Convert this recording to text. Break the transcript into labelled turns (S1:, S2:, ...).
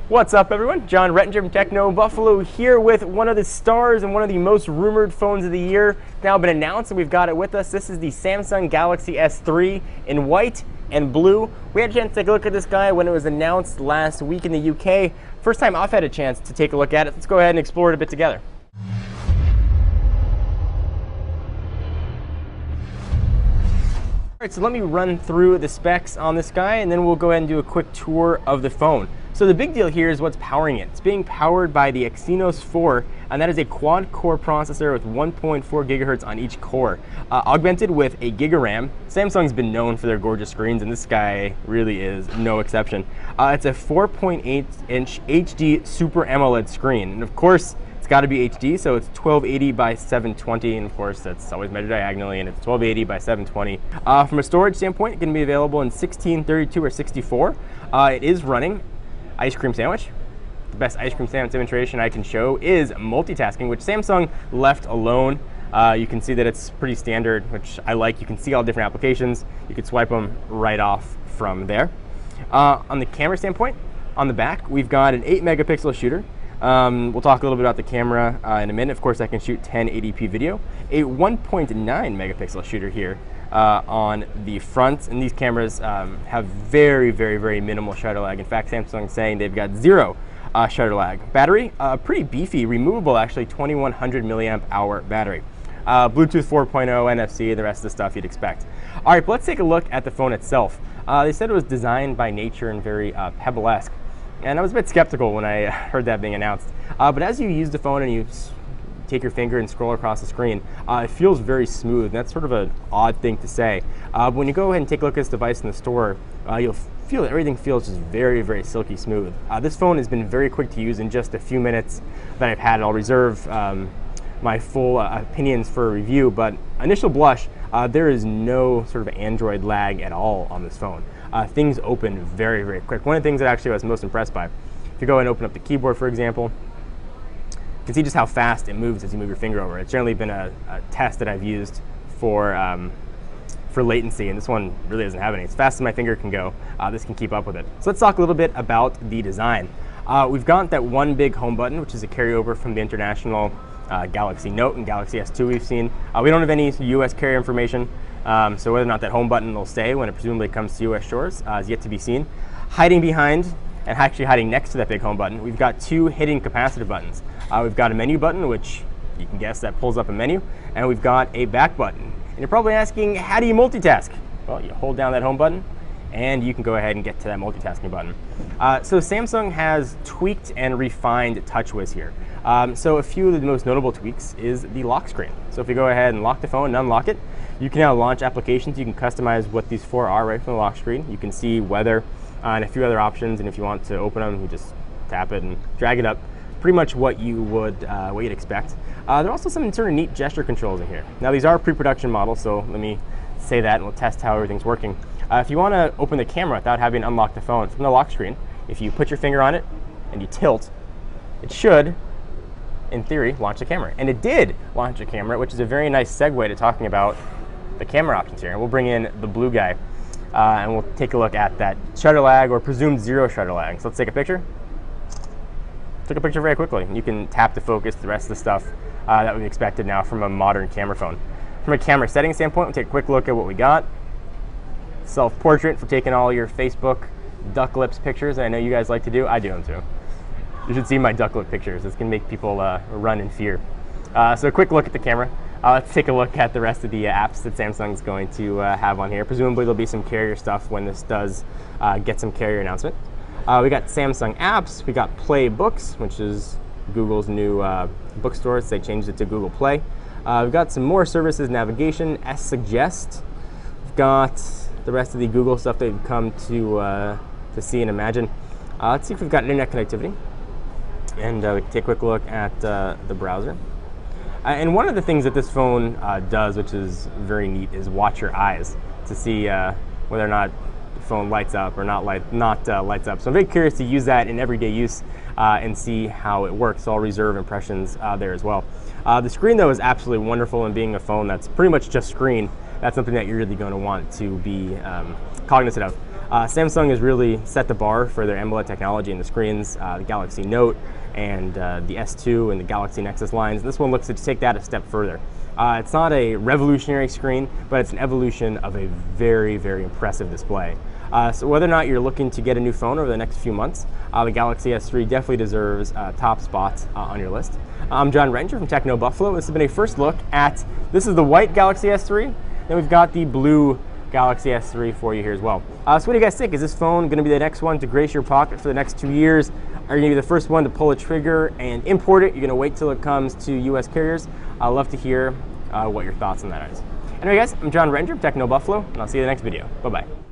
S1: What's up, everyone? John Rettinger from Techno Buffalo here with one of the stars and one of the most rumored phones of the year. It's now been announced and we've got it with us. This is the Samsung Galaxy S3 in white and blue. We had a chance to take a look at this guy when it was announced last week in the UK. First time I've had a chance to take a look at it. Let's go ahead and explore it a bit together. Alright, so let me run through the specs on this guy and then we'll go ahead and do a quick tour of the phone. So the big deal here is what's powering it. It's being powered by the Exynos 4, and that is a quad-core processor with 1.4 gigahertz on each core, augmented with a Giga RAM. Samsung's been known for their gorgeous screens, and this guy really is no exception. It's a 4.8-inch HD Super AMOLED screen, and of course, it's got to be HD, so it's 1280 by 720, and of course that's always measured diagonally, and it's 1280 by 720. From a storage standpoint, it can be available in 16, 32, or 64. It is running ice cream sandwich. The best ice cream sandwich demonstration I can show is multitasking, which Samsung left alone. You can see that it's pretty standard, which I like. You can see all different applications. You could swipe them right off from there. On the camera standpoint, on the back, we've got an 8 megapixel shooter. We'll talk a little bit about the camera in a minute. Of course, I can shoot 1080p video. A 1.9 megapixel shooter here on the front, and these cameras have very, very, very minimal shutter lag. In fact, Samsung's saying they've got zero shutter lag. Battery, pretty beefy, removable actually, 2100 milliamp hour battery. Bluetooth 4.0, NFC, the rest of the stuff you'd expect. All right, but let's take a look at the phone itself. They said it was designed by nature and very Pebble-esque. And I was a bit skeptical when I heard that being announced. But as you use the phone and you take your finger and scroll across the screen, it feels very smooth. And that's sort of an odd thing to say. But when you go ahead and take a look at this device in the store, you'll feel that everything feels just very, very silky smooth. This phone has been very quick to use in just a few minutes that I've had it. I'll reserve my full opinions for a review, but initial blush, there is no sort of Android lag at all on this phone. Things open very, very quick. One of the things that actually I was most impressed by, if you go and open up the keyboard, for example, you can see just how fast it moves as you move your finger over. It's generally been a test that I've used for latency, and this one really doesn't have any. As fast as my finger can go, this can keep up with it. So let's talk a little bit about the design. We've got that one big home button, which is a carryover from the international Galaxy Note and Galaxy S2 we've seen. We don't have any US carrier information, so whether or not that home button will stay when it presumably comes to US shores is yet to be seen. Hiding behind, and actually hiding next to that big home button, we've got two hidden capacitor buttons. We've got a menu button, which you can guess that pulls up a menu, and we've got a back button. And you're probably asking, how do you multitask? Well, you hold down that home button, and you can go ahead and get to that multitasking button. So Samsung has tweaked and refined TouchWiz here. So a few of the most notable tweaks is the lock screen. So if you go ahead and lock the phone and unlock it, you can now launch applications. You can customize what these four are right from the lock screen. You can see weather and a few other options, and if you want to open them, you just tap it and drag it up. Pretty much what you'd expect. There are also some sort of neat gesture controls in here. Now these are pre-production models, so let me say that and we'll test how everything's working. If you want to open the camera without having to unlock the phone from the lock screen, if you put your finger on it and you tilt, it should, in theory, launch the camera. And it did launch the camera, which is a very nice segue to talking about the camera options here. And we'll bring in the blue guy and we'll take a look at that shutter lag or presumed zero shutter lag. So let's take a picture. Took a picture very quickly. You can tap to focus the rest of the stuff that would be expected now from a modern camera phone. From a camera setting standpoint, we'll take a quick look at what we got. Self-portrait for taking all your Facebook duck lips pictures. I know you guys like to do. I do them too. You should see my duck lip pictures. This can make people run in fear. So a quick look at the camera. Let's take a look at the rest of the apps that Samsung's going to have on here. Presumably there'll be some carrier stuff when this does get some carrier announcement. We got Samsung apps. We got Play Books, which is Google's new bookstore. They changed it to Google Play. We've got some more services, navigation, S-Suggest. We've got the rest of the Google stuff that you've come to see and imagine. Let's see if we've got internet connectivity. And we can take a quick look at the browser. And one of the things that this phone does, which is very neat, is watch your eyes to see whether or not the phone lights up or not lights up. So I'm very curious to use that in everyday use and see how it works. So I'll reserve impressions there as well. The screen, though, is absolutely wonderful, and being a phone that's pretty much just screen, that's something that you're really going to want to be cognizant of. Samsung has really set the bar for their AMOLED technology in the screens, the Galaxy Note and the S2 and the Galaxy Nexus lines. This one looks to take that a step further. It's not a revolutionary screen, but it's an evolution of a very, very impressive display. So whether or not you're looking to get a new phone over the next few months, the Galaxy S3 definitely deserves top spots on your list. I'm John Renger from Techno Buffalo. This has been a first look at, this is the white Galaxy S3, then we've got the blue Galaxy S3 for you here as well. So what do you guys think? Is this phone going to be the next one to grace your pocket for the next 2 years? Are you going to be the first one to pull a trigger and import it? You're going to wait till it comes to US carriers? I'd love to hear what your thoughts on that is. Anyway guys, I'm John Renger from Techno Buffalo, and I'll see you in the next video. Bye-bye.